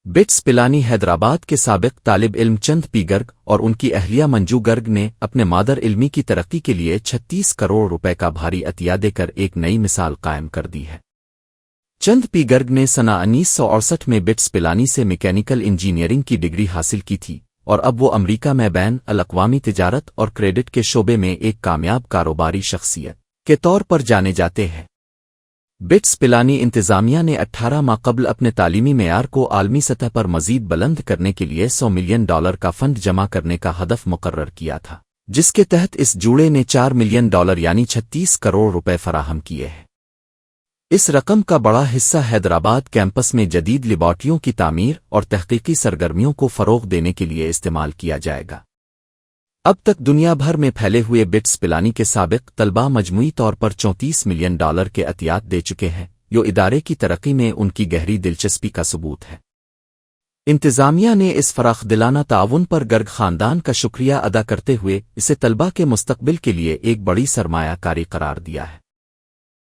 Bits پلانی حیدرآباد کے سابق طالب علم چند پی گرگ اور ان کی اہلیہ منجو گرگ نے اپنے مادر علمی کی ترقی کے لیے 36 کروڑ روپے کا بھاری عطیہ دے کر ایک نئی مثال قائم کر دی ہے۔ چند پی گرگ نے سنہ 1968 میں بٹس پلانی سے میکینیکل انجینئرنگ کی ڈگری حاصل کی تھی اور اب وہ امریکہ میں بین الاقوامی تجارت اور کریڈٹ کے شعبے میں ایک کامیاب کاروباری شخصیت کے طور پر جانے جاتے ہیں۔ بٹس پلانی انتظامیہ نے 18 ماہ قبل اپنے تعلیمی معیار کو عالمی سطح پر مزید بلند کرنے کے لیے $100 ملین کا فنڈ جمع کرنے کا ہدف مقرر کیا تھا، جس کے تحت اس جوڑے نے $4 ملین یعنی 36 کروڑ روپے فراہم کیے ہیں۔ اس رقم کا بڑا حصہ حیدرآباد کیمپس میں جدید لیبارٹریوں کی تعمیر اور تحقیقی سرگرمیوں کو فروغ دینے کے لیے استعمال کیا جائے گا۔ اب تک دنیا بھر میں پھیلے ہوئے بٹس پلانی کے سابق طلباء مجموعی طور پر $34 ملین کے عطیات دے چکے ہیں، جو ادارے کی ترقی میں ان کی گہری دلچسپی کا ثبوت ہے۔ انتظامیہ نے اس فراخ دلانہ تعاون پر گرگ خاندان کا شکریہ ادا کرتے ہوئے اسے طلباء کے مستقبل کے لیے ایک بڑی سرمایہ کاری قرار دیا ہے۔